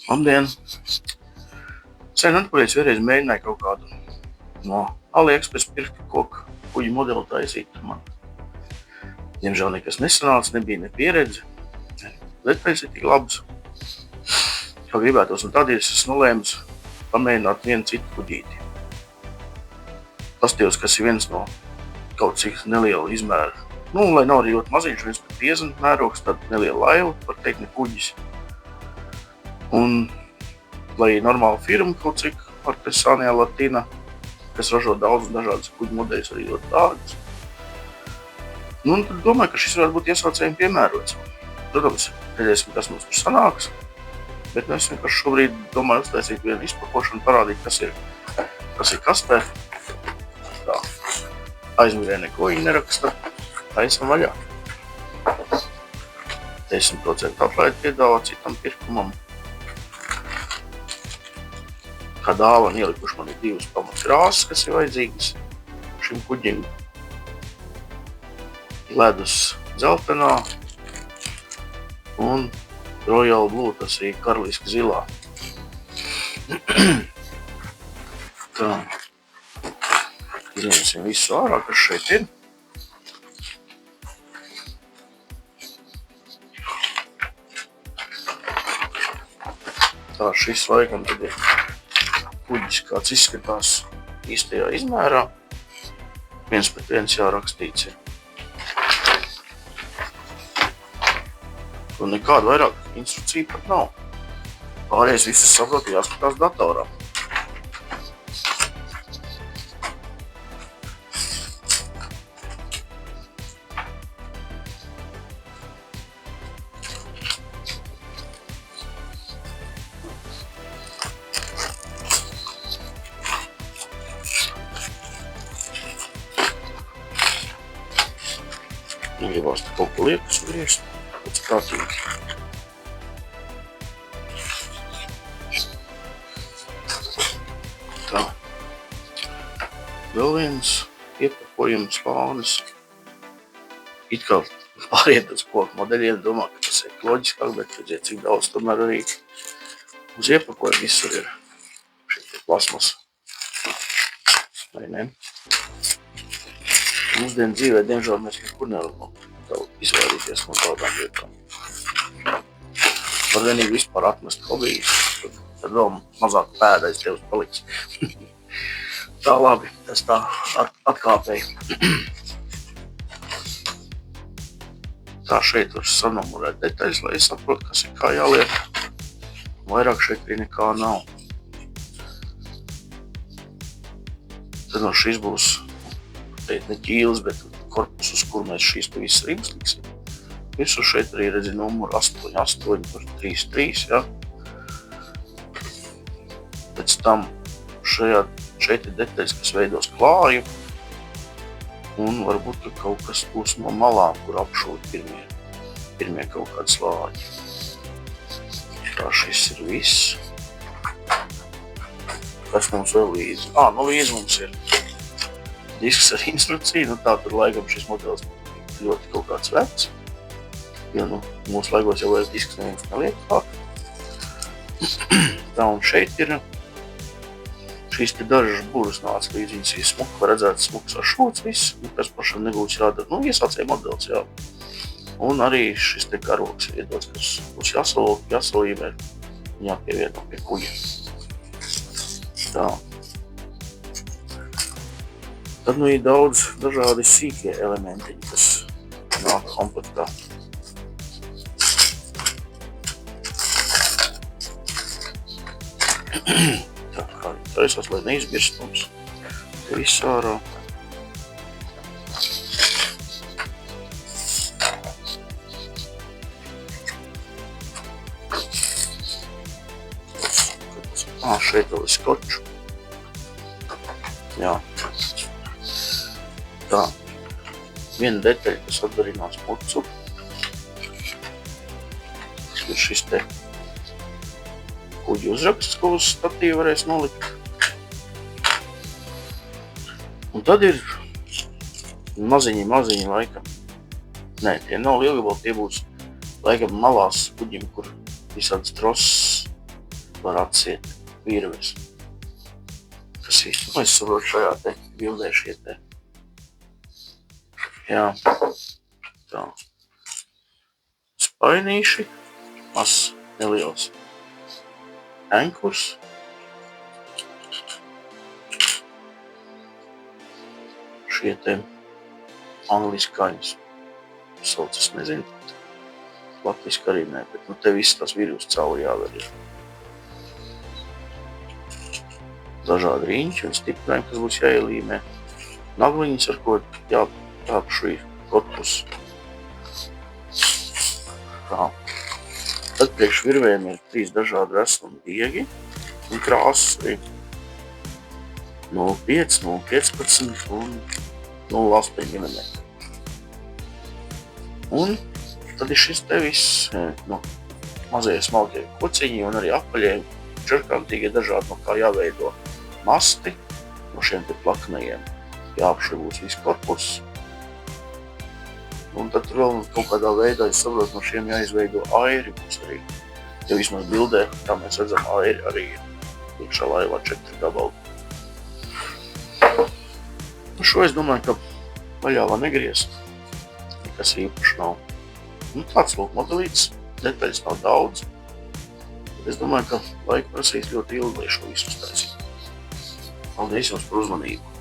Labdien! Sen atpakaļ vienreiz mēģināju kaut kādu no AliExpress pirkt koku kuģu modeli taisīt. Man diemžēl nekas nesanāca, nebija ne pieredze, ne detaļas ir tik labas, kā gribētos, un tādēļ es nolēmu pamēģināt vienu citu kuģīti. Paskatījos, kas ir viens no kaut cik neliela izmēra. Lai nav arī ļoti maziņš, 1/50 mērogs, tad neliela laiva, var teikt, ne kuģis. Un, lai normāla firma kaut cik Artesania Latina, kas ražo daudz dažādas kuģu modeļus, arī ļoti dārgas. Un tad domāju, ka šis varētu būt iesaucējiem piemērots. Protams, redzēsim, kas mums tur sanāks, bet es vienkārši šobrīd domāju uztaisīt vienu izpakošanu, parādīt, kas ir kastē. Tā, aizmugurē neko viņi neraksta, taisam vaļā. 10% atlaidi piedāvā citam pirkumam. Kā dāvana ielikuši man ir 2 pamatkrāsas, kas ir vajadzīgas šim kuģim. Ledus dzeltenā un Royal Blue, tas ir karaliski zilā. Tā, izņemsim visu ārā, kas šeit ir. Tā, šis laikam tad ir kuģis, kāds izskatās īstajā izmērā. 1/1 jārakstīts ir. Un nekāda vairāk instrukcija pat nav. Pārējais visas saprot, jāskatās datorā. Gribās te kaut ko liekas griezt, pēc prātīgi. Tā. Vēl viens iepakojums plānis. It kā pāriet uz koku modeļiem, domā, ka tas ir loģiskāk, bet redziet, cik daudz tomēr arī uz iepakojumu visur ir. Šeit ir plasmas. Vai ne? Mūsdienu dzīvē, diemžēl, mēs nekur nevaram izvairīties no tādām lietām. Var vienīgi vispār atmest hobijus, tad vēl mazāk pēdais tevs paliks. Tā labi, tas tā atkāpēja. Tā šeit var sanumurēt detaļas, lai es saprotu, kas ir kā jāliek. Vairāk šeit arī nekā nav. Tad no šis būs ne ķīlis, bet korpus, uz kur mēs šīs pa visas ribas liksim. Visu šeit arī redzi numuru 88/33, ja. Pēc tam šeit ir detaļas, kas veidos klāju. Un varbūt, ka kaut kas būs no malām, kur apšūt pirmie kaut kādi slāņi. Tā šis ir viss. Kas mums vēl līdzi? No līdzi mums ir disks ar instrukciju, tā tur laikam šis modelis ļoti kaut kāds vecs. Jo, mūsu laikos jau vairs disks neviens neliek klāt. Tā, un šeit ir šīs te dažas burvas nāca līdz, viņas ir smuki, var redzēt smuks ar šūts viss, kas pašam nebūs jādara. Iesācēja modelis, jā. Un arī šis te karoks ir iedots, kas būs jāsalīmē, jāpievieno pie kuģa. Tā. Tad ir daudz dažādi sīkie elementiņi, kas nāk komplektā. Tā kā viņi taisās, lai neizbirst mums te viss ārā. Šeit vēl ir skoču. Jā. Tā. Viena detaļa, kas atdarinās mucu. Tas ir šis te kuģi uzraksts, ko uz statīvu varēs nolikt. Un tad ir maziņi laikam. Nē, tie nav lielgabali, tie būs laikam malās kuģim, kur visādas trosas var atsiet virves. Kas īsti, es saprotu šajā te bildē šie te. Jā, tā. Spainīši, mazs neliels enkurs. Šie te angliskaņas sauc, es nezinu, latviski arī ne, bet te viss tās virvas cauri jāver ir. Dažādi riņķi un stiprinājumi, kas būs jāielīmē. Nagliņas, ar ko jāapšuj korpus. Tā. Tad priekš virvēm ir 3 dažādi resnumi diegi un krāsas arī 0,5, 0,15 un 0,8 mm. Un tad ir šis te viss mazie smalkie kociņi un arī apaļie čerkantīgie dažādi, no kā jāveido masti no šiem te plaknajiem. Jāapšuj būs viss korpus. Un tad vēl kaut kādā veidā, es saprotu, no šiem jāizveido airi būs arī. Ja vismaz bildē, kā mēs redzam, airi arī ir iekšā laivā 4 gabali. Šo es domāju, ka vaļā var negriezt. Nekas īpaši nav. Tāds lūk modelīts, detaļas nav daudz. Es domāju, ka laika prasīs ļoti ilgi, lai šo visu uztaisīt. Paldies jums par uzmanību!